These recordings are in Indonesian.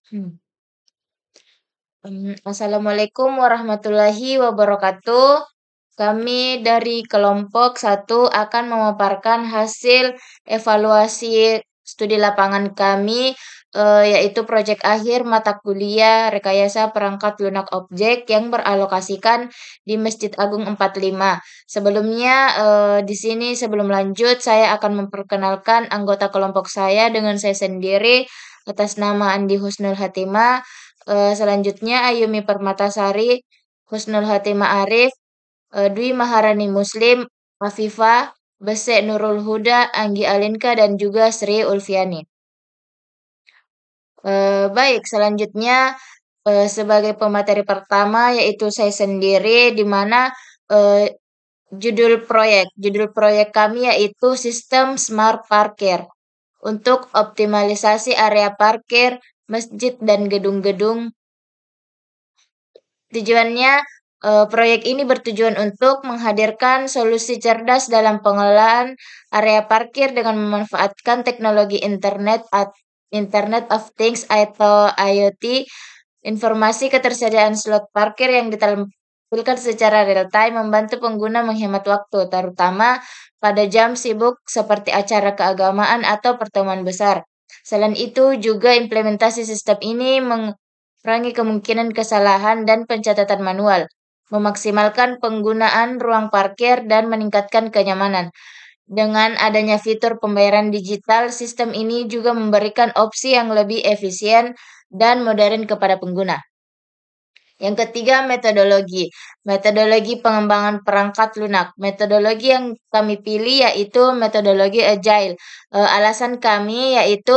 Hmm. Assalamualaikum warahmatullahi wabarakatuh. Kami dari kelompok 1 akan memaparkan hasil evaluasi studi lapangan kami, yaitu proyek akhir mata kuliah rekayasa perangkat lunak objek yang beralokasikan di Masjid Agung 45. Sebelumnya, di sini sebelum lanjut, saya akan memperkenalkan anggota kelompok saya dengan saya sendiri atas nama Andi Husnul Hatimah. Selanjutnya Ayumi Permatasari, Husnul Hatimah Arif, Dwi Maharani Muslim, Afifah, Besek Nurul Huda, Anggi Alinka, dan juga Sri Ulfiani. Baik, selanjutnya sebagai pemateri pertama yaitu saya sendiri, di mana eh, judul proyek kami yaitu Sistem Smart Parkir untuk optimalisasi area parkir masjid dan gedung-gedung. Tujuannya, proyek ini bertujuan untuk menghadirkan solusi cerdas dalam pengelolaan area parkir dengan memanfaatkan teknologi Internet of Things atau IoT, informasi ketersediaan slot parkir yang ditampilkan secara real time membantu pengguna menghemat waktu, terutama pada jam sibuk seperti acara keagamaan atau pertemuan besar. Selain itu, juga implementasi sistem ini kurangi kemungkinan kesalahan dan pencatatan manual, memaksimalkan penggunaan ruang parkir dan meningkatkan kenyamanan. Dengan adanya fitur pembayaran digital, sistem ini juga memberikan opsi yang lebih efisien dan modern kepada pengguna. Yang ketiga, metodologi. Metodologi pengembangan perangkat lunak. Metodologi yang kami pilih yaitu metodologi agile. Alasan kami yaitu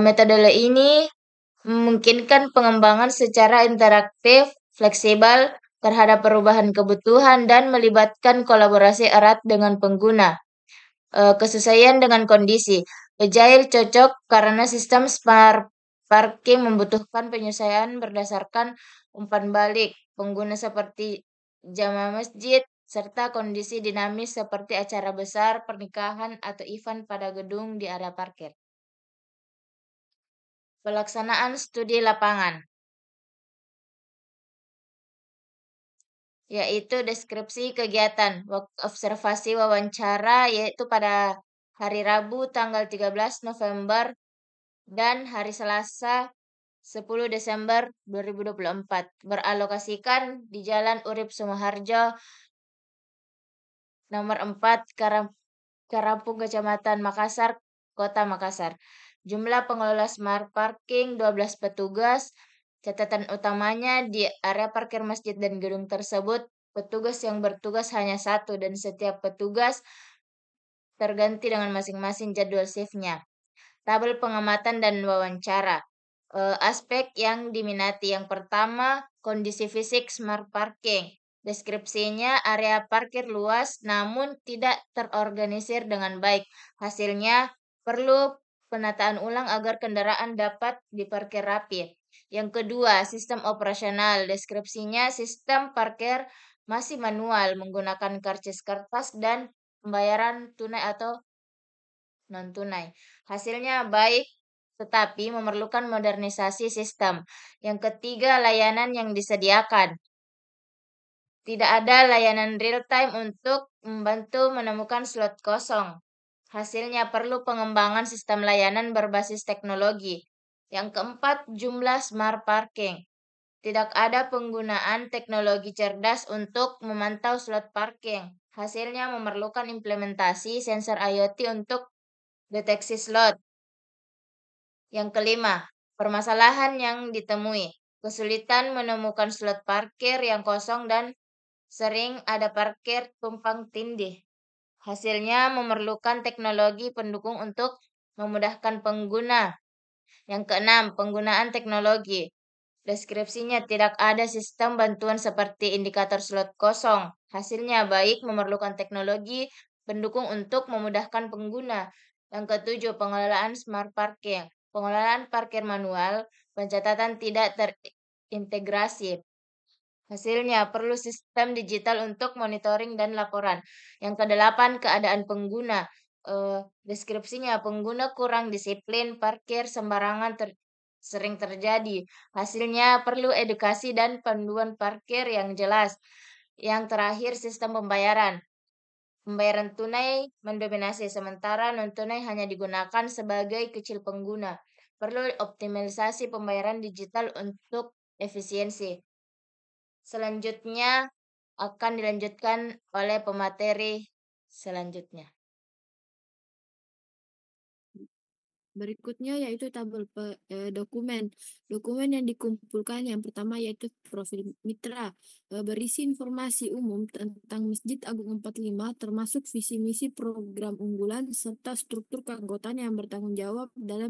metodologi ini memungkinkan pengembangan secara interaktif, fleksibel terhadap perubahan kebutuhan dan melibatkan kolaborasi erat dengan pengguna. Kesesuaian dengan kondisi. Agile cocok karena sistem smart parking membutuhkan penyesuaian berdasarkan umpan balik pengguna seperti jamaah masjid serta kondisi dinamis seperti acara besar, pernikahan, atau event pada gedung di area parkir. Pelaksanaan studi lapangan, yaitu deskripsi kegiatan observasi wawancara yaitu pada hari Rabu tanggal 13 November dan hari Selasa 10 Desember 2024 beralokasikan di Jalan Urip Sumoharjo nomor 4 Karampung Kecamatan Makassar, Kota Makassar. Jumlah pengelola smart parking 12 petugas. Catatan utamanya di area parkir masjid dan gedung tersebut, petugas yang bertugas hanya 1 dan setiap petugas terganti dengan masing-masing jadwal shift-nya. Tabel pengamatan dan wawancara. Aspek yang diminati. Yang pertama, kondisi fisik smart parking. Deskripsinya area parkir luas namun tidak terorganisir dengan baik. Hasilnya perlu penataan ulang agar kendaraan dapat diparkir rapi. Yang kedua, sistem operasional. Deskripsinya sistem parkir masih manual menggunakan karcis kertas dan pembayaran tunai atau non-tunai. Hasilnya baik, tetapi memerlukan modernisasi sistem. Yang ketiga, layanan yang disediakan. Tidak ada layanan real-time untuk membantu menemukan slot kosong. Hasilnya perlu pengembangan sistem layanan berbasis teknologi. Yang keempat, jumlah smart parking. Tidak ada penggunaan teknologi cerdas untuk memantau slot parking. Hasilnya memerlukan implementasi sensor IoT untuk deteksi slot. Yang kelima, permasalahan yang ditemui. Kesulitan menemukan slot parkir yang kosong dan sering ada parkir tumpang tindih. Hasilnya memerlukan teknologi pendukung untuk memudahkan pengguna. Yang keenam, penggunaan teknologi. Deskripsinya tidak ada sistem bantuan seperti indikator slot kosong. Hasilnya baik memerlukan teknologi pendukung untuk memudahkan pengguna. Yang ketujuh, pengelolaan smart parking. Pengelolaan parkir manual, pencatatan tidak terintegrasi. Hasilnya perlu sistem digital untuk monitoring dan laporan. Yang kedelapan, keadaan pengguna. Deskripsinya pengguna kurang disiplin, parkir sembarangan, sering terjadi. Hasilnya perlu edukasi dan panduan parkir yang jelas. Yang terakhir, sistem pembayaran. Pembayaran tunai mendominasi, sementara non-tunai hanya digunakan sebagai kecil pengguna. Perlu optimalisasi pembayaran digital untuk efisiensi. Selanjutnya akan dilanjutkan oleh pemateri selanjutnya. Berikutnya yaitu tabel dokumen. Dokumen yang dikumpulkan yang pertama yaitu profil mitra, berisi informasi umum tentang Masjid Agung 45 termasuk visi misi program unggulan serta struktur keanggotaan yang bertanggung jawab dalam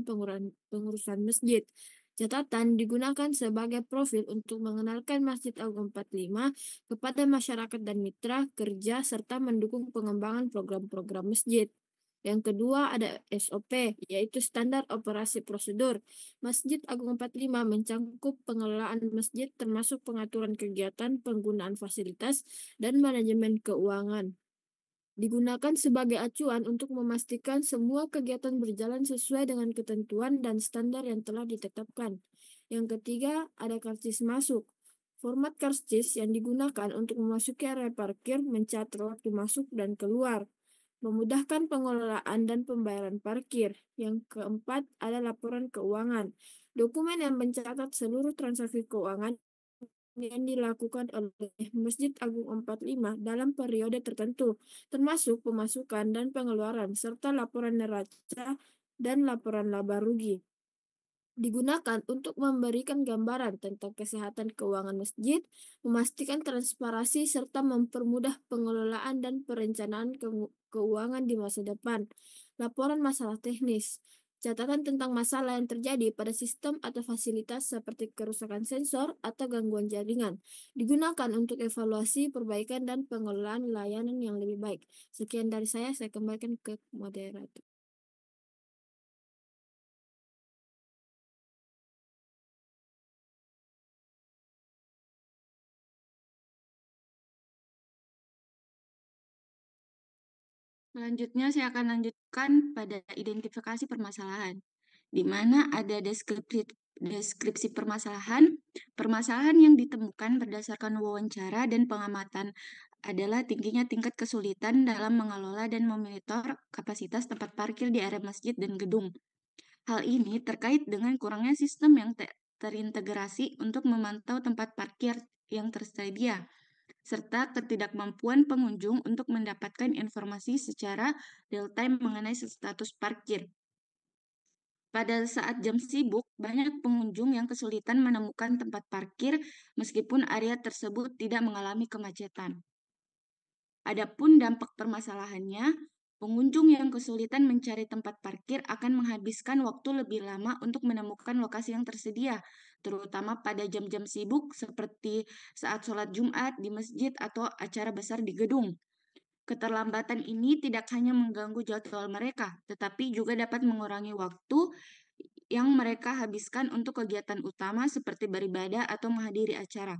pengurusan masjid. Catatan digunakan sebagai profil untuk mengenalkan Masjid Agung 45 kepada masyarakat dan mitra kerja serta mendukung pengembangan program-program masjid. Yang kedua ada SOP, yaitu Standar Operasi Prosedur. Masjid Agung 45 mencangkup pengelolaan masjid termasuk pengaturan kegiatan, penggunaan fasilitas, dan manajemen keuangan. Digunakan sebagai acuan untuk memastikan semua kegiatan berjalan sesuai dengan ketentuan dan standar yang telah ditetapkan. Yang ketiga, ada karcis masuk. Format karcis yang digunakan untuk memasuki area parkir mencatat waktu masuk dan keluar, memudahkan pengelolaan dan pembayaran parkir. Yang keempat ada laporan keuangan. Dokumen yang mencatat seluruh transaksi keuangan yang dilakukan oleh Masjid Agung 45 dalam periode tertentu, termasuk pemasukan dan pengeluaran, serta laporan neraca dan laporan laba rugi. Digunakan untuk memberikan gambaran tentang kesehatan keuangan masjid, memastikan transparansi, serta mempermudah pengelolaan dan perencanaan keuangan di masa depan. Laporan masalah teknis. Catatan tentang masalah yang terjadi pada sistem atau fasilitas seperti kerusakan sensor atau gangguan jaringan. Digunakan untuk evaluasi, perbaikan, dan pengelolaan layanan yang lebih baik. Sekian dari saya kembalikan ke moderator. Selanjutnya saya akan lanjutkan pada identifikasi permasalahan, di mana ada deskripsi permasalahan. Permasalahan yang ditemukan berdasarkan wawancara dan pengamatan adalah tingginya tingkat kesulitan dalam mengelola dan memonitor kapasitas tempat parkir di area masjid dan gedung. Hal ini terkait dengan kurangnya sistem yang terintegrasi untuk memantau tempat parkir yang tersedia, serta ketidakmampuan pengunjung untuk mendapatkan informasi secara real-time mengenai status parkir. Pada saat jam sibuk, banyak pengunjung yang kesulitan menemukan tempat parkir meskipun area tersebut tidak mengalami kemacetan. Adapun dampak permasalahannya, pengunjung yang kesulitan mencari tempat parkir akan menghabiskan waktu lebih lama untuk menemukan lokasi yang tersedia, terutama pada jam-jam sibuk seperti saat sholat Jumat di masjid atau acara besar di gedung. Keterlambatan ini tidak hanya mengganggu jadwal mereka, tetapi juga dapat mengurangi waktu yang mereka habiskan untuk kegiatan utama seperti beribadah atau menghadiri acara.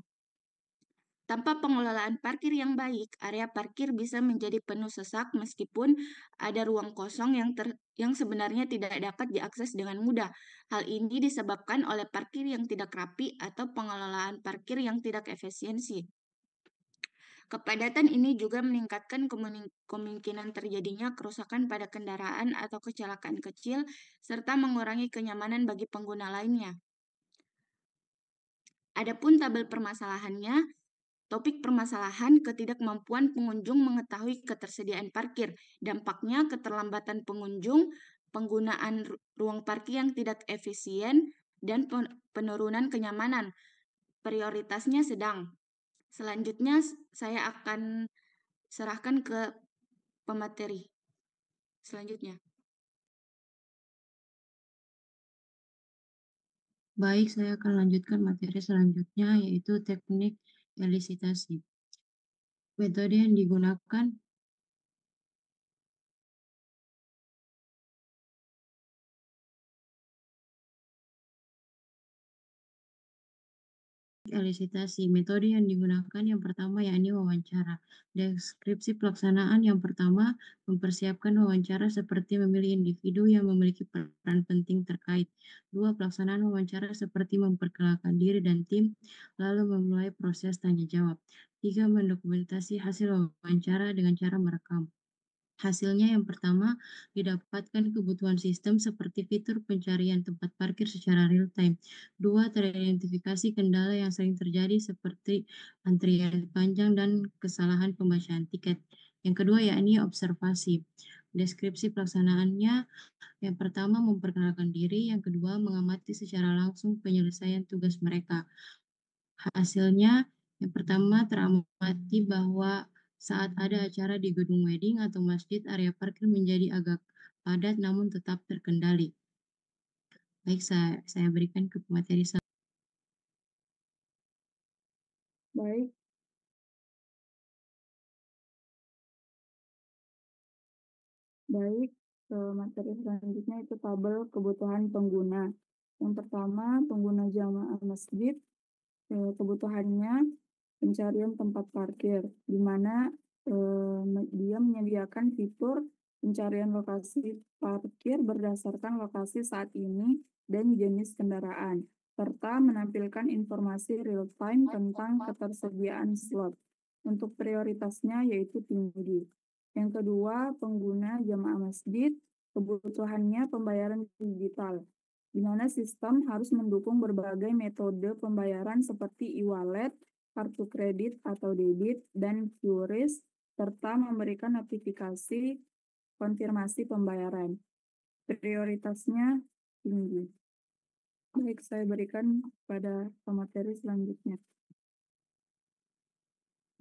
Tanpa pengelolaan parkir yang baik, area parkir bisa menjadi penuh sesak meskipun ada ruang kosong yang sebenarnya tidak dapat diakses dengan mudah. Hal ini disebabkan oleh parkir yang tidak rapi atau pengelolaan parkir yang tidak efisiensi. Kepadatan ini juga meningkatkan kemungkinan terjadinya kerusakan pada kendaraan atau kecelakaan kecil, serta mengurangi kenyamanan bagi pengguna lainnya. Adapun tabel permasalahannya, topik permasalahan ketidakmampuan pengunjung mengetahui ketersediaan parkir. Dampaknya keterlambatan pengunjung, penggunaan ruang parkir yang tidak efisien, dan penurunan kenyamanan. Prioritasnya sedang. Selanjutnya saya akan serahkan ke pemateri. Selanjutnya. Baik, saya akan lanjutkan materi selanjutnya, yaitu teknik elisitasi. Metode yang digunakan elisitasi. Metode yang digunakan yang pertama yakni wawancara. Deskripsi pelaksanaan yang pertama mempersiapkan wawancara seperti memilih individu yang memiliki peran penting terkait. 2. Pelaksanaan wawancara seperti memperkenalkan diri dan tim, lalu memulai proses tanya jawab. 3. Mendokumentasi hasil wawancara dengan cara merekam. Hasilnya yang pertama, didapatkan kebutuhan sistem seperti fitur pencarian tempat parkir secara real time. 2. Teridentifikasi kendala yang sering terjadi seperti antrian panjang dan kesalahan pembacaan tiket. Yang kedua yakni observasi. Deskripsi pelaksanaannya yang pertama memperkenalkan diri, yang kedua mengamati secara langsung penyelesaian tugas mereka. Hasilnya, yang pertama teramati bahwa saat ada acara di gedung wedding atau masjid, area parkir menjadi agak padat namun tetap terkendali. Baik, saya berikan ke materi Baik. Baik, materi selanjutnya itu tabel kebutuhan pengguna. Yang pertama, pengguna jamaah masjid, kebutuhannya pencarian tempat parkir, di mana dia menyediakan fitur pencarian lokasi parkir berdasarkan lokasi saat ini dan jenis kendaraan, serta menampilkan informasi real time tentang ketersediaan slot. Untuk prioritasnya yaitu tinggi. Yang kedua, pengguna jamaah masjid, kebutuhannya pembayaran digital, di mana sistem harus mendukung berbagai metode pembayaran seperti e-wallet, kartu kredit atau debit, dan QRIS, serta memberikan notifikasi konfirmasi pembayaran. Prioritasnya tinggi. Baik, saya berikan pada pemateri selanjutnya.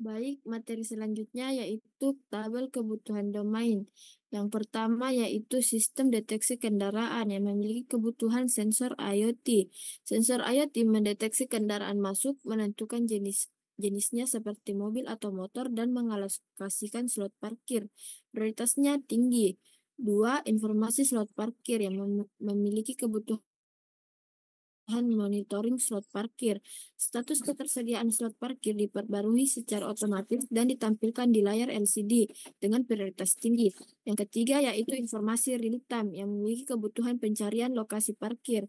Baik, materi selanjutnya yaitu tabel kebutuhan domain. Yang pertama yaitu sistem deteksi kendaraan yang memiliki kebutuhan sensor IoT. Sensor IoT mendeteksi kendaraan masuk, menentukan jenisnya seperti mobil atau motor, dan mengalokasikan slot parkir. Prioritasnya tinggi. 2. Informasi slot parkir yang memiliki kebutuhan monitoring slot parkir. Status ketersediaan slot parkir diperbarui secara otomatis dan ditampilkan di layar LCD dengan prioritas tinggi. Yang ketiga yaitu informasi real time yang memiliki kebutuhan pencarian lokasi parkir.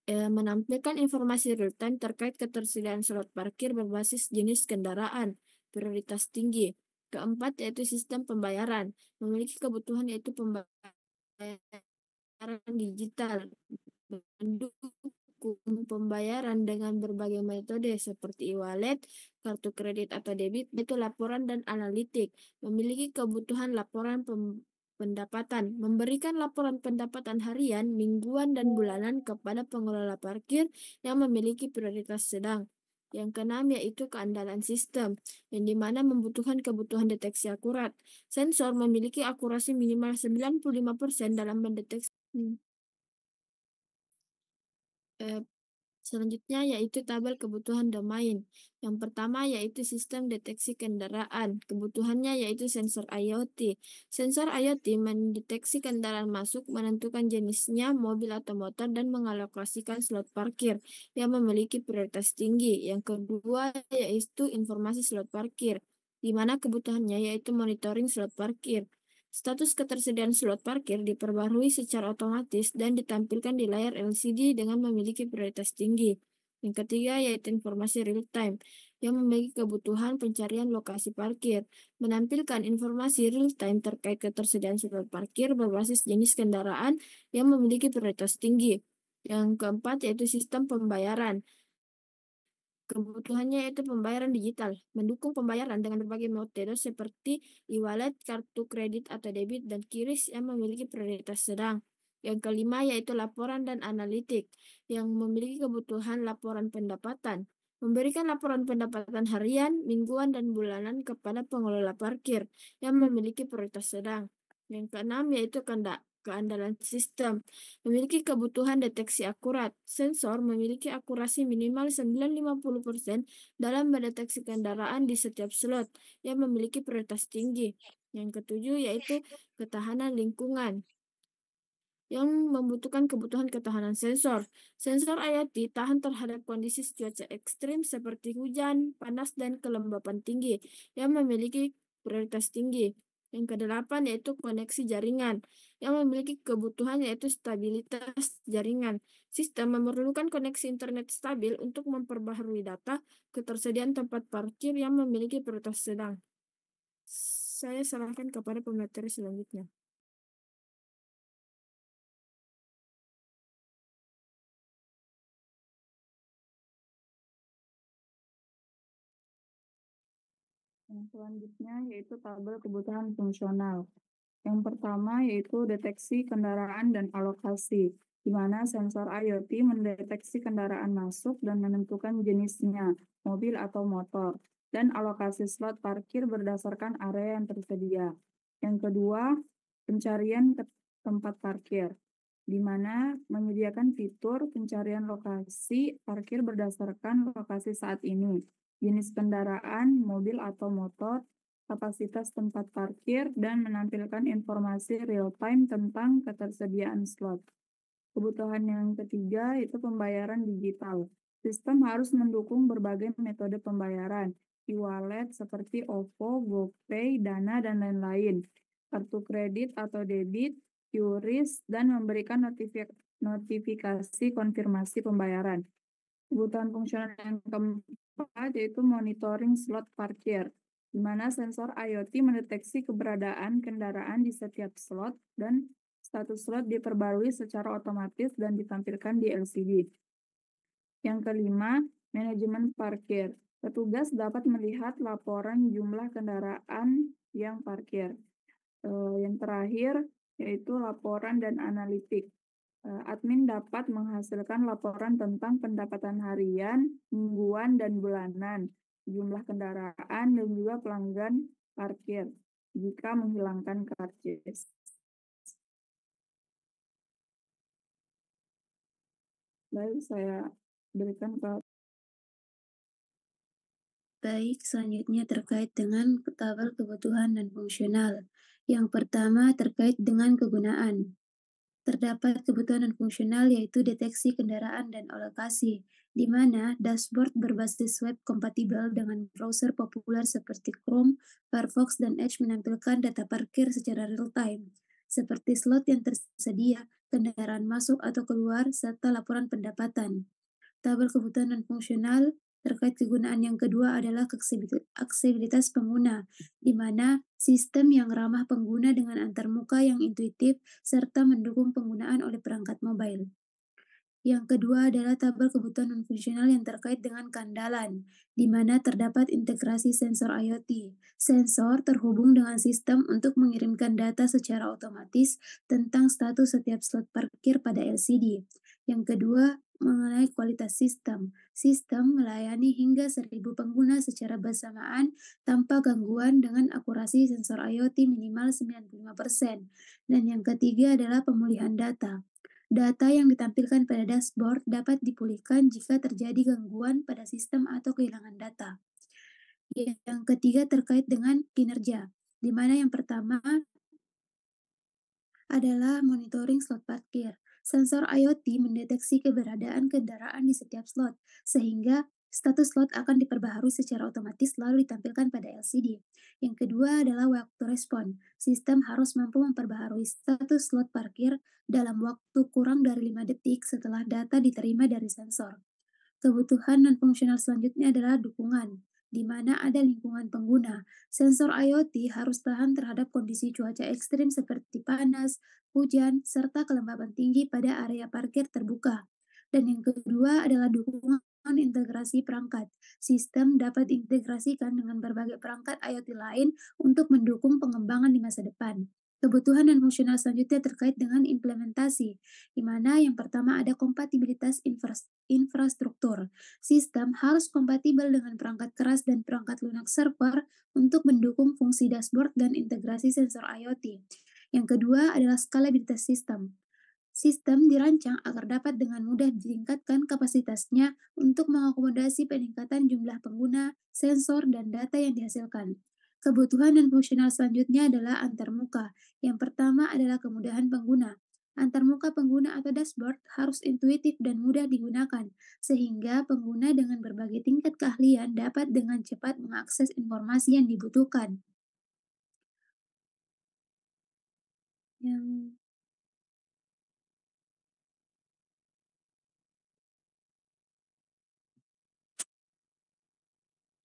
Menampilkan informasi real time terkait ketersediaan slot parkir berbasis jenis kendaraan, prioritas tinggi. Keempat yaitu sistem pembayaran, memiliki kebutuhan yaitu pembayaran digital, mendukung pembayaran dengan berbagai metode seperti e-wallet, kartu kredit atau debit, itu laporan dan analitik, memiliki kebutuhan laporan pendapatan, memberikan laporan pendapatan harian, mingguan, dan bulanan kepada pengelola parkir yang memiliki prioritas sedang. Yang keenam yaitu keandalan sistem, yang dimana membutuhkan kebutuhan deteksi akurat. Sensor memiliki akurasi minimal 95% dalam mendeteksi. Selanjutnya yaitu tabel kebutuhan domain. Yang pertama yaitu sistem deteksi kendaraan. Kebutuhannya yaitu sensor IoT. Sensor IoT mendeteksi kendaraan masuk, menentukan jenisnya mobil atau motor, dan mengalokasikan slot parkir yang memiliki prioritas tinggi. Yang kedua yaitu informasi slot parkir, di mana kebutuhannya yaitu monitoring slot parkir. Status ketersediaan slot parkir diperbarui secara otomatis dan ditampilkan di layar LCD dengan memiliki prioritas tinggi. Yang ketiga yaitu informasi real time yang memiliki kebutuhan pencarian lokasi parkir, menampilkan informasi real time terkait ketersediaan slot parkir berbasis jenis kendaraan yang memiliki prioritas tinggi. Yang keempat yaitu sistem pembayaran. Kebutuhannya yaitu pembayaran digital, mendukung pembayaran dengan berbagai metode seperti e-wallet, kartu kredit atau debit, dan QRIS yang memiliki prioritas sedang. Yang kelima yaitu laporan dan analitik, yang memiliki kebutuhan laporan pendapatan, memberikan laporan pendapatan harian, mingguan, dan bulanan kepada pengelola parkir yang memiliki prioritas sedang. Yang keenam yaitu keandalan sistem, memiliki kebutuhan deteksi akurat. Sensor memiliki akurasi minimal 950% dalam mendeteksi kendaraan di setiap slot yang memiliki prioritas tinggi. Yang ketujuh yaitu ketahanan lingkungan. yang membutuhkan kebutuhan ketahanan sensor. Sensor IoT tahan terhadap kondisi cuaca ekstrim seperti hujan, panas, dan kelembapan tinggi yang memiliki prioritas tinggi. Yang kedelapan yaitu koneksi jaringan yang memiliki kebutuhan yaitu stabilitas jaringan. Sistem memerlukan koneksi internet stabil untuk memperbaharui data ketersediaan tempat parkir yang memiliki prioritas sedang. Saya serahkan kepada pemateri selanjutnya. Yang selanjutnya yaitu tabel kebutuhan fungsional. Yang pertama yaitu deteksi kendaraan dan alokasi, di mana sensor IoT mendeteksi kendaraan masuk dan menentukan jenisnya, mobil atau motor, dan alokasi slot parkir berdasarkan area yang tersedia. Yang kedua, pencarian ke tempat parkir, di mana menyediakan fitur pencarian lokasi parkir berdasarkan lokasi saat ini, jenis kendaraan, mobil atau motor, kapasitas tempat parkir, dan menampilkan informasi real-time tentang ketersediaan slot. Kebutuhan yang ketiga yaitu pembayaran digital. Sistem harus mendukung berbagai metode pembayaran, e-wallet seperti OVO, GoPay, Dana, dan lain-lain, kartu kredit atau debit, QRIS, dan memberikan notifikasi konfirmasi pembayaran. Kebutuhan fungsional yang keempat yaitu monitoring slot parkir, di mana sensor IoT mendeteksi keberadaan kendaraan di setiap slot dan status slot diperbarui secara otomatis dan ditampilkan di LCD. Yang kelima, manajemen parkir. Petugas dapat melihat laporan jumlah kendaraan yang parkir. Yang terakhir yaitu laporan dan analitik. Admin dapat menghasilkan laporan tentang pendapatan harian, mingguan, dan bulanan, jumlah kendaraan, dan juga pelanggan parkir jika menghilangkan karcis. Baik, saya berikan ke Baik, selanjutnya terkait dengan tabel kebutuhan dan fungsional. Yang pertama terkait dengan kegunaan. Terdapat kebutuhan dan fungsional yaitu deteksi kendaraan dan alokasi, di mana dashboard berbasis web kompatibel dengan browser populer seperti Chrome, Firefox, dan Edge menampilkan data parkir secara real-time, seperti slot yang tersedia, kendaraan masuk atau keluar, serta laporan pendapatan. Tabel kebutuhan dan fungsional terkait kegunaan yang kedua adalah aksesibilitas pengguna, di mana sistem yang ramah pengguna dengan antarmuka yang intuitif serta mendukung penggunaan oleh perangkat mobile. Yang kedua adalah tabel kebutuhan non-fungsional yang terkait dengan kandalan, di mana terdapat integrasi sensor IoT. Sensor terhubung dengan sistem untuk mengirimkan data secara otomatis tentang status setiap slot parkir pada LCD. Yang kedua, mengenai kualitas sistem. Sistem melayani hingga 1.000 pengguna secara bersamaan tanpa gangguan dengan akurasi sensor IoT minimal 95%. Dan yang ketiga adalah pemulihan data. Data yang ditampilkan pada dashboard dapat dipulihkan jika terjadi gangguan pada sistem atau kehilangan data. Yang ketiga terkait dengan kinerja, di mana yang pertama adalah monitoring slot parkir. Sensor IoT mendeteksi keberadaan kendaraan di setiap slot, sehingga status slot akan diperbaharui secara otomatis lalu ditampilkan pada LCD. Yang kedua adalah waktu respon. Sistem harus mampu memperbaharui status slot parkir dalam waktu kurang dari 5 detik setelah data diterima dari sensor. Kebutuhan non-fungsional selanjutnya adalah dukungan, di mana ada lingkungan pengguna. Sensor IoT harus tahan terhadap kondisi cuaca ekstrim seperti panas, hujan, serta kelembaban tinggi pada area parkir terbuka. Dan yang kedua adalah dukungan integrasi perangkat. Sistem dapat diintegrasikan dengan berbagai perangkat IoT lain untuk mendukung pengembangan di masa depan. Kebutuhan dan fungsional selanjutnya terkait dengan implementasi, di mana yang pertama ada kompatibilitas infrastruktur. Sistem harus kompatibel dengan perangkat keras dan perangkat lunak server untuk mendukung fungsi dashboard dan integrasi sensor IoT. Yang kedua adalah skalabilitas sistem. Sistem dirancang agar dapat dengan mudah ditingkatkan kapasitasnya untuk mengakomodasi peningkatan jumlah pengguna, sensor, dan data yang dihasilkan. Kebutuhan dan fungsional selanjutnya adalah antarmuka. Yang pertama adalah kemudahan pengguna. Antarmuka pengguna atau dashboard harus intuitif dan mudah digunakan, sehingga pengguna dengan berbagai tingkat keahlian dapat dengan cepat mengakses informasi yang dibutuhkan.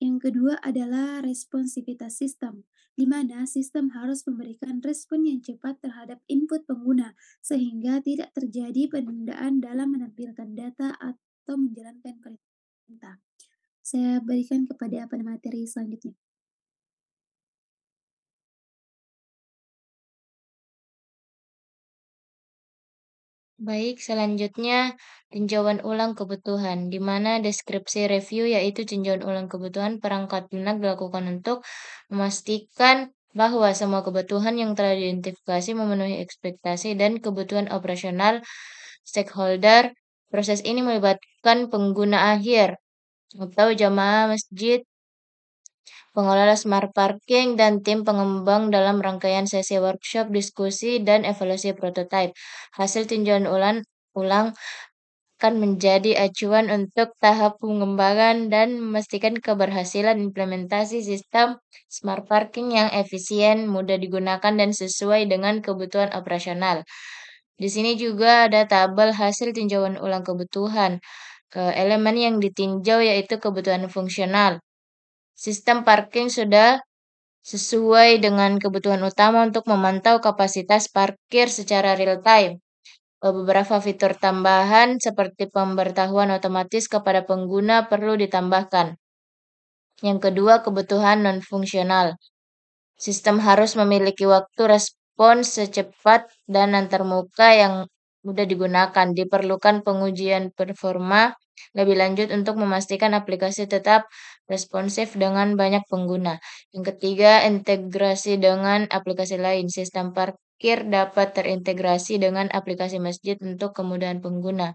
Yang kedua adalah responsivitas sistem, di mana sistem harus memberikan respon yang cepat terhadap input pengguna, sehingga tidak terjadi penundaan dalam menampilkan data atau menjalankan perintah. Saya berikan kepada materi selanjutnya. Baik, selanjutnya tinjauan ulang kebutuhan, di mana deskripsi review yaitu tinjauan ulang kebutuhan perangkat lunak dilakukan untuk memastikan bahwa semua kebutuhan yang telah diidentifikasi memenuhi ekspektasi dan kebutuhan operasional stakeholder. Proses ini melibatkan pengguna akhir atau jamaah masjid, pengelola smart parking, dan tim pengembang dalam rangkaian sesi workshop, diskusi, dan evaluasi prototipe. Hasil tinjauan ulang akan menjadi acuan untuk tahap pengembangan dan memastikan keberhasilan implementasi sistem smart parking yang efisien, mudah digunakan, dan sesuai dengan kebutuhan operasional. Di sini juga ada tabel hasil tinjauan ulang kebutuhan. Elemen yang ditinjau yaitu kebutuhan fungsional. Sistem parking sudah sesuai dengan kebutuhan utama untuk memantau kapasitas parkir secara real time. Beberapa fitur tambahan seperti pemberitahuan otomatis kepada pengguna perlu ditambahkan. Yang kedua, kebutuhan non-fungsional. Sistem harus memiliki waktu respons secepat dan antarmuka yang mudah digunakan. Diperlukan pengujian performa lebih lanjut untuk memastikan aplikasi tetap responsif dengan banyak pengguna. Yang ketiga, integrasi dengan aplikasi lain. Sistem parkir dapat terintegrasi dengan aplikasi masjid untuk kemudahan pengguna.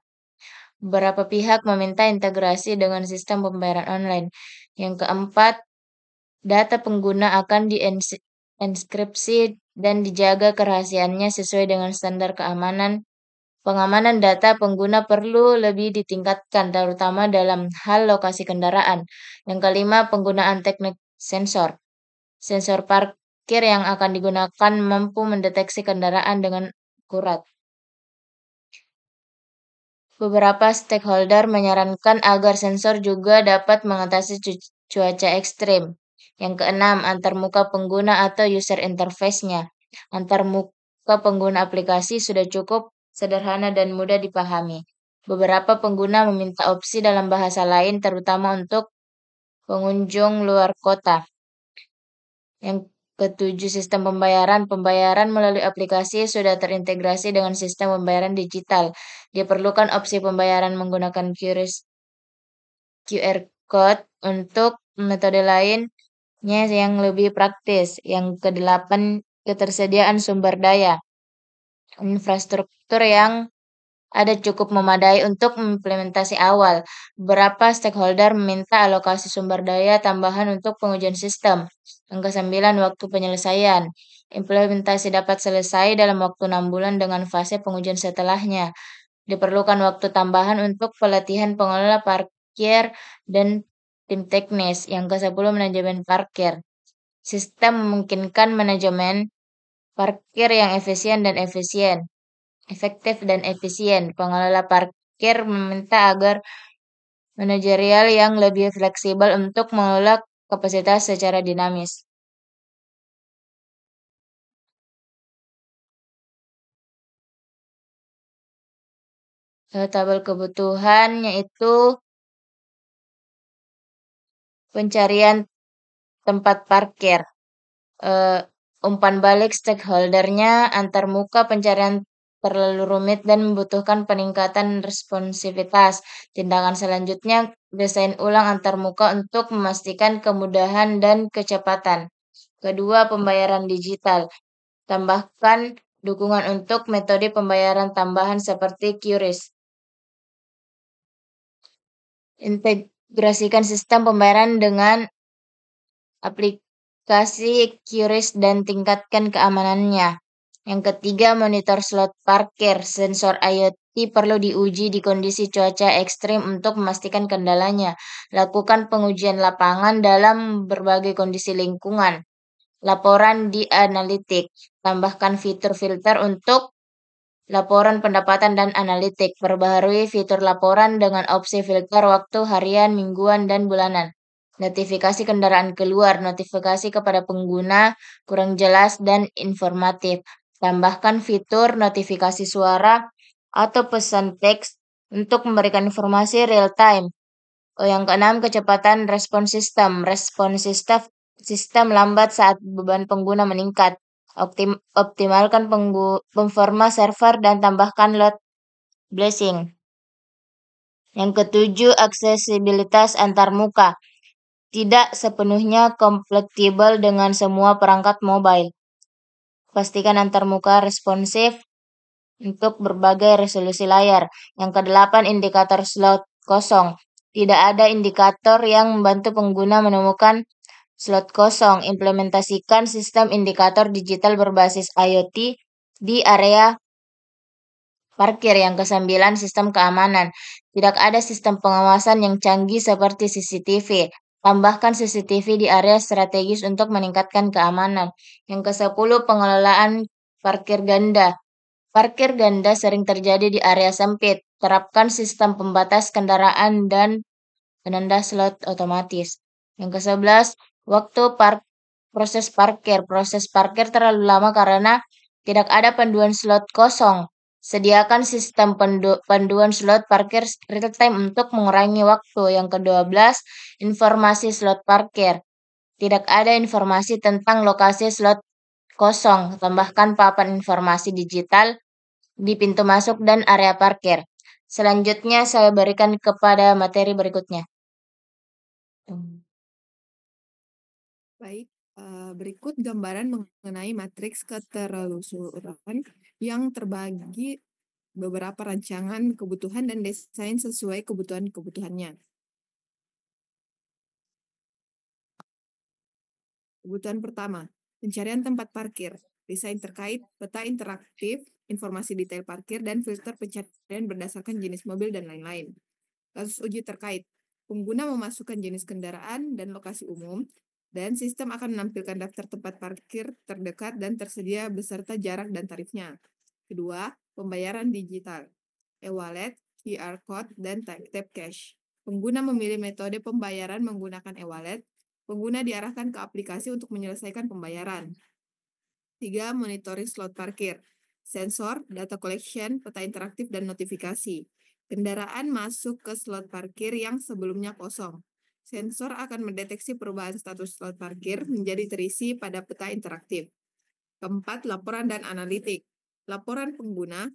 Beberapa pihak meminta integrasi dengan sistem pembayaran online. Yang keempat, data pengguna akan dienkripsi dan dijaga kerahasiaannya sesuai dengan standar keamanan. Pengamanan data pengguna perlu lebih ditingkatkan, terutama dalam hal lokasi kendaraan. Yang kelima, penggunaan teknik sensor. Sensor parkir yang akan digunakan mampu mendeteksi kendaraan dengan akurat. Beberapa stakeholder menyarankan agar sensor juga dapat mengatasi cuaca ekstrim. Yang keenam, antarmuka pengguna atau user interface-nya. Antarmuka pengguna aplikasi sudah cukup sederhana dan mudah dipahami. Beberapa pengguna meminta opsi dalam bahasa lain, terutama untuk pengunjung luar kota. Yang ketujuh, sistem pembayaran. Pembayaran melalui aplikasi sudah terintegrasi dengan sistem pembayaran digital. Diperlukan opsi pembayaran menggunakan QR Code untuk metode lainnya yang lebih praktis. Yang kedelapan, ketersediaan sumber daya. Infrastruktur yang ada cukup memadai untuk implementasi awal. Beberapa stakeholder meminta alokasi sumber daya tambahan untuk pengujian sistem. Yang ke-9, waktu penyelesaian. Implementasi dapat selesai dalam waktu 6 bulan dengan fase pengujian setelahnya. Diperlukan waktu tambahan untuk pelatihan pengelola parkir dan tim teknis. Yang ke-10, manajemen parkir. Sistem memungkinkan manajemen parkir yang efektif dan efisien. Pengelola parkir meminta agar manajerial yang lebih fleksibel untuk mengelola kapasitas secara dinamis. Tabel kebutuhan yaitu pencarian tempat parkir. Umpan balik stakeholdernya, antarmuka pencarian terlalu rumit dan membutuhkan peningkatan responsivitas. Tindakan selanjutnya, desain ulang antarmuka untuk memastikan kemudahan dan kecepatan. Kedua, pembayaran digital. Tambahkan dukungan untuk metode pembayaran tambahan seperti QRIS. Integrasikan sistem pembayaran dengan aplikasi QRIS dan tingkatkan keamanannya. Yang ketiga, monitor slot parkir. Sensor IoT perlu diuji di kondisi cuaca ekstrim untuk memastikan kendalanya. Lakukan pengujian lapangan dalam berbagai kondisi lingkungan. Laporan di analitik. Tambahkan fitur filter untuk laporan pendapatan dan analitik. Perbaharui fitur laporan dengan opsi filter waktu harian, mingguan, dan bulanan. Notifikasi kendaraan keluar. Notifikasi kepada pengguna kurang jelas dan informatif. Tambahkan fitur notifikasi suara atau pesan teks untuk memberikan informasi real time. Yang keenam, kecepatan respon sistem. Respon sistem lambat saat beban pengguna meningkat. Optimalkan performa server dan tambahkan load balancing. Yang ketujuh, aksesibilitas antarmuka. Tidak sepenuhnya kompatibel dengan semua perangkat mobile. Pastikan antarmuka responsif untuk berbagai resolusi layar. Yang kedelapan, indikator slot kosong. Tidak ada indikator yang membantu pengguna menemukan slot kosong. Implementasikan sistem indikator digital berbasis IoT di area parkir. Yang kesembilan, sistem keamanan. Tidak ada sistem pengawasan yang canggih seperti CCTV. Tambahkan CCTV di area strategis untuk meningkatkan keamanan. Yang kesepuluh, pengelolaan parkir ganda. Parkir ganda sering terjadi di area sempit. Terapkan sistem pembatas kendaraan dan penanda slot otomatis. Yang ke-11, proses parkir. Proses parkir terlalu lama karena tidak ada panduan slot kosong. Sediakan sistem panduan slot parkir real time untuk mengurangi waktu. Yang ke-12, informasi slot parkir. Tidak ada informasi tentang lokasi slot kosong. Tambahkan papan informasi digital di pintu masuk dan area parkir. Selanjutnya saya berikan kepada materi berikutnya. Baik, berikut gambaran mengenai matriks ketertelusuran yang terbagi beberapa rancangan kebutuhan dan desain sesuai kebutuhan-kebutuhannya. Kebutuhan pertama, pencarian tempat parkir, desain terkait, peta interaktif, informasi detail parkir, dan filter pencarian berdasarkan jenis mobil dan lain-lain. Kasus uji terkait, pengguna memasukkan jenis kendaraan dan lokasi umum, dan sistem akan menampilkan daftar tempat parkir terdekat dan tersedia beserta jarak dan tarifnya. Kedua, pembayaran digital, e-wallet, QR code, dan tap cash. Pengguna memilih metode pembayaran menggunakan e-wallet. Pengguna diarahkan ke aplikasi untuk menyelesaikan pembayaran. 3. Monitoring slot parkir, sensor, data collection, peta interaktif, dan notifikasi. Kendaraan masuk ke slot parkir yang sebelumnya kosong. Sensor akan mendeteksi perubahan status slot parkir menjadi terisi pada peta interaktif. Keempat, laporan dan analitik. Laporan pengguna,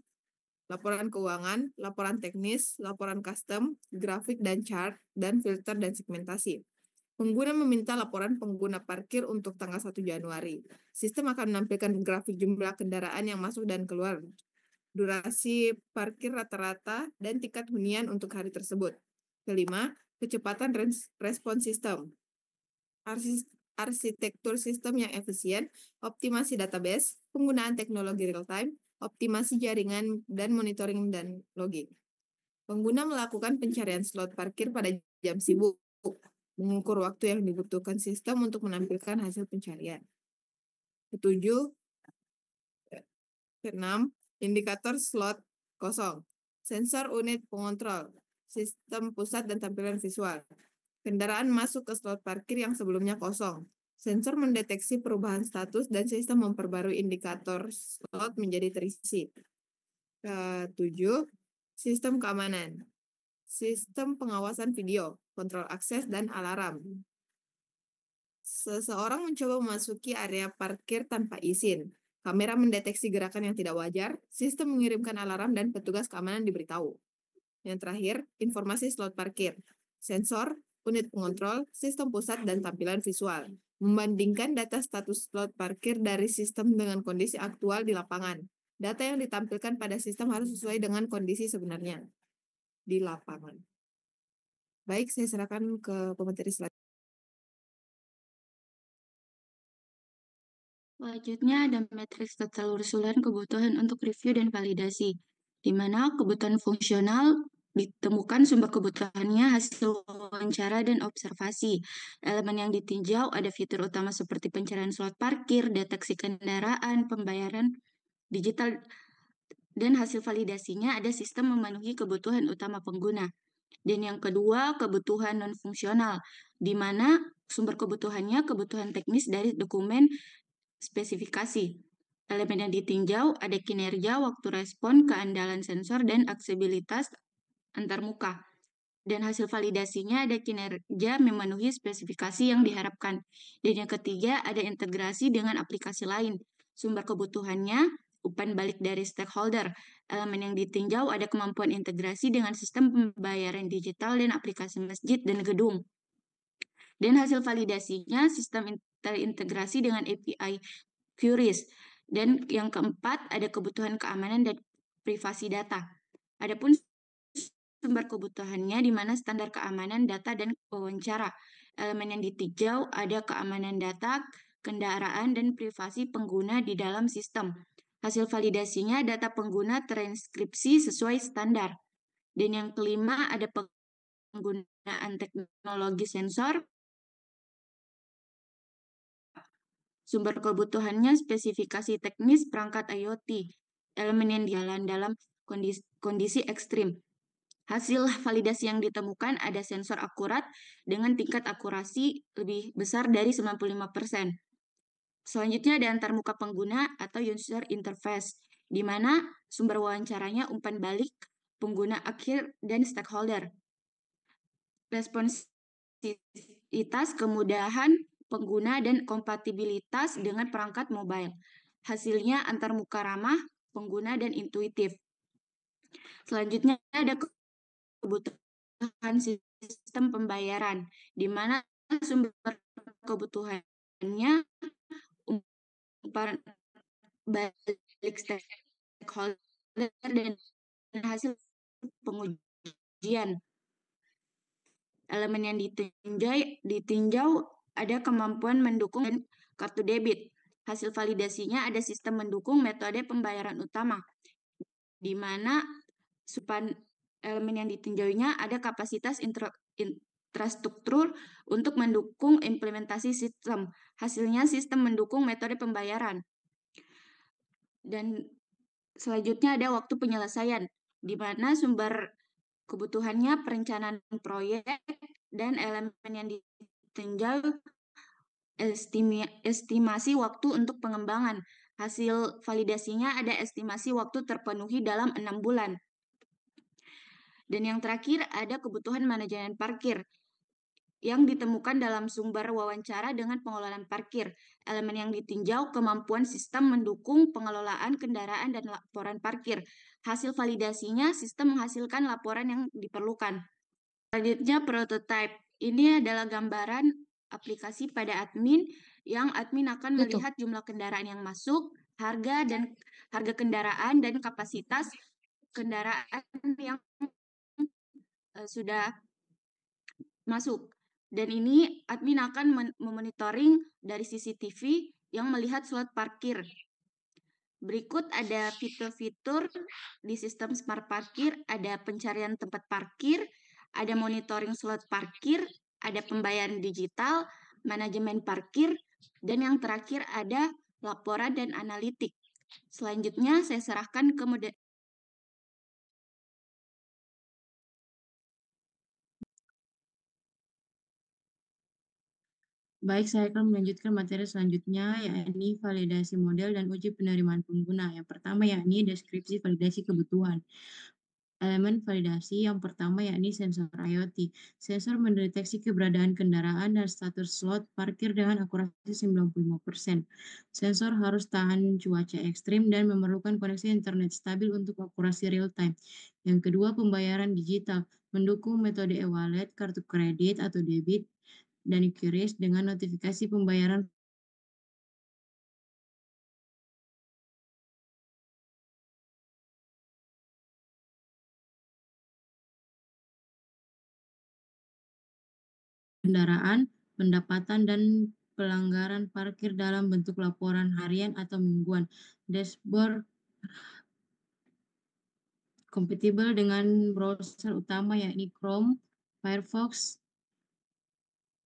laporan keuangan, laporan teknis, laporan custom, grafik dan chart, dan filter dan segmentasi. Pengguna meminta laporan pengguna parkir untuk tanggal 1 Januari. Sistem akan menampilkan grafik jumlah kendaraan yang masuk dan keluar, durasi parkir rata-rata, dan tingkat hunian untuk hari tersebut. Kelima, kecepatan respon sistem. Arsitektur sistem yang efisien, optimasi database, penggunaan teknologi real-time, optimasi jaringan, dan monitoring dan logging. Pengguna melakukan pencarian slot parkir pada jam sibuk, mengukur waktu yang dibutuhkan sistem untuk menampilkan hasil pencarian. Ketujuh, keenam, indikator slot kosong, sensor unit pengontrol, sistem pusat dan tampilan visual. Kendaraan masuk ke slot parkir yang sebelumnya kosong. Sensor mendeteksi perubahan status dan sistem memperbarui indikator slot menjadi terisi. Ketujuh, sistem keamanan. Sistem pengawasan video, kontrol akses, dan alarm. Seseorang mencoba memasuki area parkir tanpa izin. Kamera mendeteksi gerakan yang tidak wajar, sistem mengirimkan alarm, dan petugas keamanan diberitahu. Yang terakhir, informasi slot parkir. Sensor, unit pengontrol, sistem pusat, dan tampilan visual. Membandingkan data status slot parkir dari sistem dengan kondisi aktual di lapangan. Data yang ditampilkan pada sistem harus sesuai dengan kondisi sebenarnya di lapangan. Baik, saya serahkan ke pemateri selanjutnya. Selanjutnya ada matriks ketelurusan kebutuhan untuk review dan validasi, di mana kebutuhan fungsional ditemukan sumber kebutuhannya hasil wawancara dan observasi. Elemen yang ditinjau ada fitur utama seperti pencarian slot parkir, deteksi kendaraan, pembayaran digital, dan hasil validasinya ada sistem memenuhi kebutuhan utama pengguna. Dan yang kedua, kebutuhan non-fungsional, di mana sumber kebutuhannya kebutuhan teknis dari dokumen spesifikasi. Elemen yang ditinjau ada kinerja, waktu respon, keandalan sensor, dan aksesibilitas antarmuka. Dan hasil validasinya ada kinerja memenuhi spesifikasi yang diharapkan. Dan yang ketiga ada integrasi dengan aplikasi lain. Sumber kebutuhannya umpan balik dari stakeholder. Elemen yang ditinjau ada kemampuan integrasi dengan sistem pembayaran digital dan aplikasi masjid dan gedung. Dan hasil validasinya sistem terintegrasi dengan API QRIS. Dan yang keempat ada kebutuhan keamanan dan privasi data. Adapun sumber kebutuhannya di mana standar keamanan data dan wawancara. Elemen yang ditinjau ada keamanan data, kendaraan, dan privasi pengguna di dalam sistem. Hasil validasinya data pengguna transkripsi sesuai standar. Dan yang kelima ada penggunaan teknologi sensor. Sumber kebutuhannya spesifikasi teknis perangkat IoT. Elemen yang jalan dalam kondisi ekstrim. Hasil validasi yang ditemukan ada sensor akurat dengan tingkat akurasi lebih besar dari 95%. Selanjutnya ada antarmuka pengguna atau user interface, di mana sumber wawancaranya umpan balik pengguna akhir dan stakeholder. Responsivitas, kemudahan pengguna, dan kompatibilitas dengan perangkat mobile. Hasilnya antarmuka ramah pengguna dan intuitif. Selanjutnya ada kebutuhan sistem pembayaran, di mana sumber kebutuhannya umpan balik stakeholder dan hasil pengujian. Elemen yang ditinjau ada kemampuan mendukung kartu debit. Hasil validasinya ada sistem mendukung metode pembayaran utama, di mana elemen yang ditinjaunya ada kapasitas infrastruktur untuk mendukung implementasi sistem. Hasilnya sistem mendukung metode pembayaran. Dan selanjutnya ada waktu penyelesaian, di mana sumber kebutuhannya perencanaan proyek dan elemen yang ditinjau estimasi waktu untuk pengembangan. Hasil validasinya ada estimasi waktu terpenuhi dalam 6 bulan. Dan yang terakhir ada kebutuhan manajemen parkir yang ditemukan dalam sumber wawancara dengan pengelolaan parkir. Elemen yang ditinjau kemampuan sistem mendukung pengelolaan kendaraan dan laporan parkir. Hasil validasinya sistem menghasilkan laporan yang diperlukan. Selanjutnya prototype. Ini adalah gambaran aplikasi pada admin yang admin akan melihat jumlah kendaraan yang masuk, harga kendaraan dan kapasitas kendaraan yang sudah masuk. Dan ini admin akan memonitoring dari CCTV yang melihat slot parkir. Berikut ada fitur-fitur di sistem smart parkir, ada pencarian tempat parkir, ada monitoring slot parkir, ada pembayaran digital, manajemen parkir, dan yang terakhir ada laporan dan analitik. Selanjutnya saya serahkan ke Baik, saya akan melanjutkan materi selanjutnya, yakni validasi model dan uji penerimaan pengguna. Yang pertama yakni deskripsi validasi kebutuhan. Elemen validasi yang pertama yakni sensor IoT. Sensor mendeteksi keberadaan kendaraan dan status slot parkir dengan akurasi 95%. Sensor harus tahan cuaca ekstrim dan memerlukan koneksi internet stabil untuk akurasi real time. Yang kedua, pembayaran digital. Mendukung metode e-wallet, kartu kredit atau debit, dan QRIS dengan notifikasi pembayaran kendaraan, pendapatan, dan pelanggaran parkir dalam bentuk laporan harian atau mingguan. Dashboard kompatibel dengan browser utama yakni Chrome, Firefox,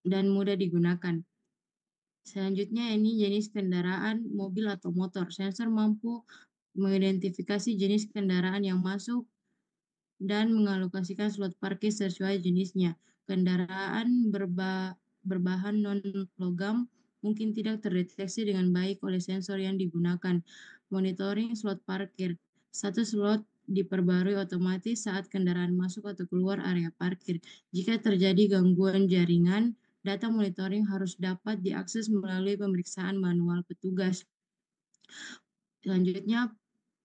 dan mudah digunakan. Selanjutnya ini jenis kendaraan mobil atau motor. Sensor mampu mengidentifikasi jenis kendaraan yang masuk dan mengalokasikan slot parkir sesuai jenisnya. Kendaraan berbahan non-logam mungkin tidak terdeteksi dengan baik oleh sensor yang digunakan. Monitoring slot parkir. Satu slot diperbarui otomatis saat kendaraan masuk atau keluar area parkir. Jika terjadi gangguan jaringan, data monitoring harus dapat diakses melalui pemeriksaan manual petugas. Selanjutnya,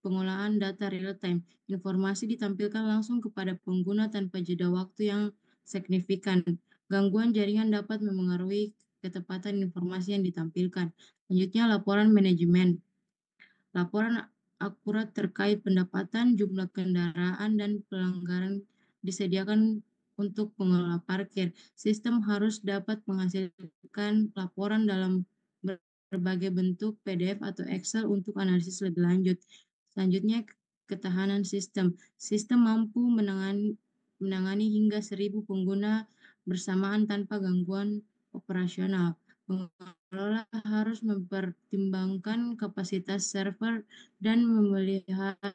pengolahan data real-time. Informasi ditampilkan langsung kepada pengguna tanpa jeda waktu yang signifikan. Gangguan jaringan dapat memengaruhi ketepatan informasi yang ditampilkan. Selanjutnya, laporan manajemen. Laporan akurat terkait pendapatan, jumlah kendaraan, dan pelanggaran disediakan untuk pengelola parkir. Sistem harus dapat menghasilkan laporan dalam berbagai bentuk PDF atau Excel untuk analisis lebih lanjut. Selanjutnya, ketahanan sistem. Sistem mampu menangani hingga 1.000 pengguna bersamaan tanpa gangguan operasional. Pengelola harus mempertimbangkan kapasitas server dan memelihara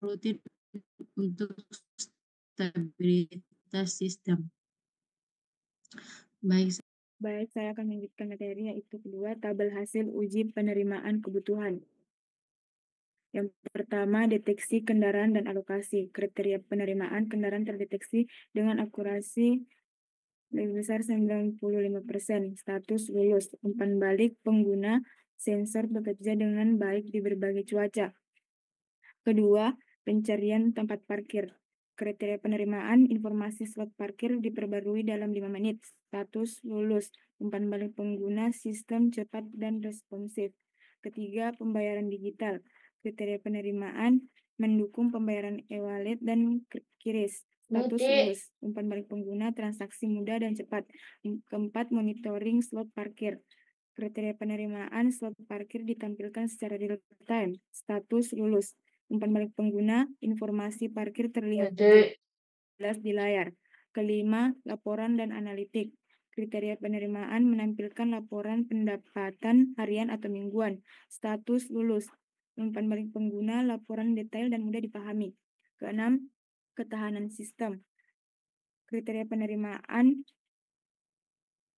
rutin untuk stabilitas sistem. Baik, saya akan melanjutkan materi yaitu kedua, tabel hasil uji penerimaan kebutuhan. Yang pertama, deteksi kendaraan dan alokasi. Kriteria penerimaan kendaraan terdeteksi dengan akurasi lebih besar 95%. Status lulus. Umpan balik pengguna sensor bekerja dengan baik di berbagai cuaca. Kedua, pencarian tempat parkir. Kriteria penerimaan informasi slot parkir diperbarui dalam 5 menit. Status lulus. Umpan balik pengguna sistem cepat dan responsif. Ketiga, pembayaran digital. Kriteria penerimaan mendukung pembayaran e-wallet dan QRIS. Status lulus. Umpan balik pengguna transaksi mudah dan cepat. Keempat, monitoring slot parkir. Kriteria penerimaan slot parkir ditampilkan secara real time. Status lulus. Umpan balik pengguna, informasi parkir terlihat jelas di layar. Kelima, laporan dan analitik. Kriteria penerimaan menampilkan laporan pendapatan harian atau mingguan. Status lulus. Umpan balik pengguna, laporan detail dan mudah dipahami. Keenam, ketahanan sistem. Kriteria penerimaan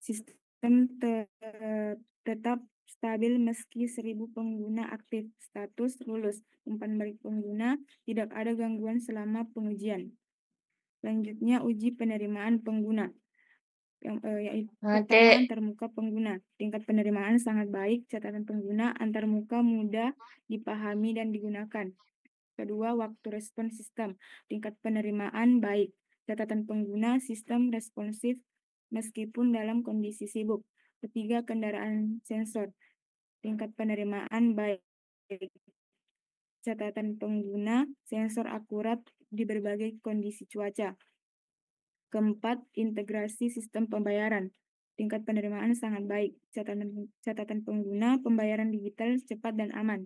sistem tetap stabil meski 1.000 pengguna aktif. Status lulus. Umpan balik pengguna, tidak ada gangguan selama pengujian. Selanjutnya, uji penerimaan pengguna. Yaitu pertama, antarmuka pengguna. Tingkat penerimaan sangat baik. Catatan pengguna antarmuka mudah dipahami dan digunakan. Kedua, waktu respon sistem. Tingkat penerimaan baik. Catatan pengguna sistem responsif meskipun dalam kondisi sibuk. Ketiga, kendaraan sensor. Tingkat penerimaan baik. Catatan pengguna sensor akurat di berbagai kondisi cuaca. Keempat, integrasi sistem pembayaran. Tingkat penerimaan sangat baik. Catatan pengguna pembayaran digital cepat dan aman.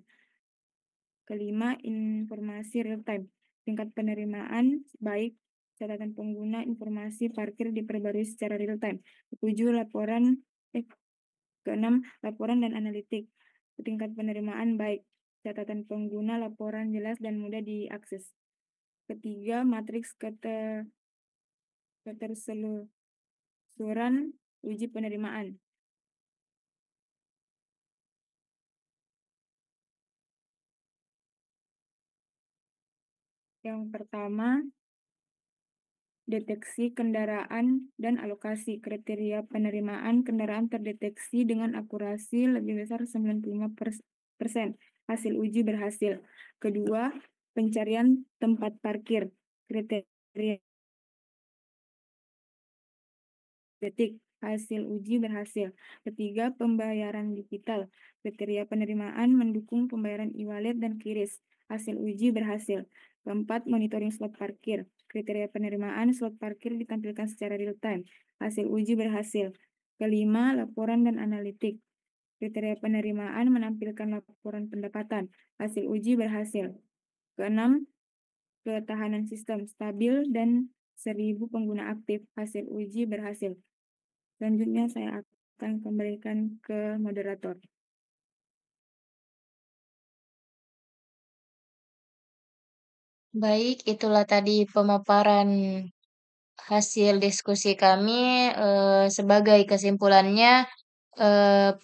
Kelima, informasi real time. Tingkat penerimaan baik. Catatan pengguna informasi parkir diperbarui secara real time. Keenam, laporan dan analitik. Tingkat penerimaan baik. Catatan pengguna laporan jelas dan mudah diakses. Ketiga, matriks keterseluruhan uji penerimaan. Yang pertama, deteksi kendaraan dan alokasi. Kriteria penerimaan kendaraan terdeteksi dengan akurasi lebih besar 95%. Hasil uji berhasil. Kedua, pencarian tempat parkir. Kriteria detik. Hasil uji berhasil. Ketiga, pembayaran digital. Kriteria penerimaan mendukung pembayaran e-wallet dan QRIS. Hasil uji berhasil. Keempat, monitoring slot parkir. Kriteria penerimaan slot parkir ditampilkan secara real time. Hasil uji berhasil. Kelima, laporan dan analitik. Kriteria penerimaan menampilkan laporan pendapatan. Hasil uji berhasil. Keenam, ketahanan sistem stabil dan 1000 pengguna aktif. Hasil uji berhasil. Selanjutnya saya akan kembalikan ke moderator. Baik, itulah tadi pemaparan hasil diskusi kami. Sebagai kesimpulannya,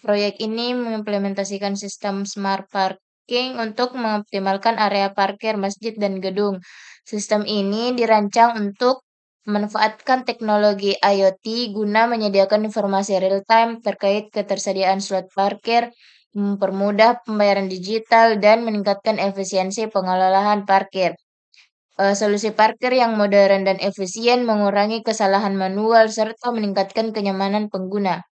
proyek ini mengimplementasikan sistem smart parking untuk mengoptimalkan area parkir masjid dan gedung. Sistem ini dirancang untuk memanfaatkan teknologi IoT guna menyediakan informasi real-time terkait ketersediaan slot parkir, mempermudah pembayaran digital, dan meningkatkan efisiensi pengelolaan parkir. Solusi parkir yang modern dan efisien mengurangi kesalahan manual serta meningkatkan kenyamanan pengguna.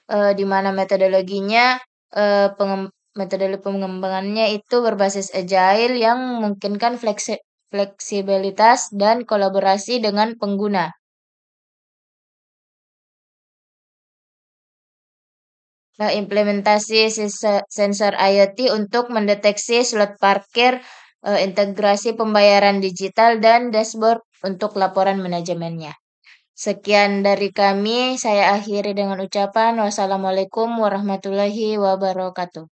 Di mana metodologinya, metode pengembangannya itu berbasis agile yang memungkinkan fleksibilitas dan kolaborasi dengan pengguna. Implementasi sensor IoT untuk mendeteksi slot parkir, integrasi pembayaran digital, dan dashboard untuk laporan manajemennya. Sekian dari kami, saya akhiri dengan ucapan wassalamualaikum warahmatullahi wabarakatuh.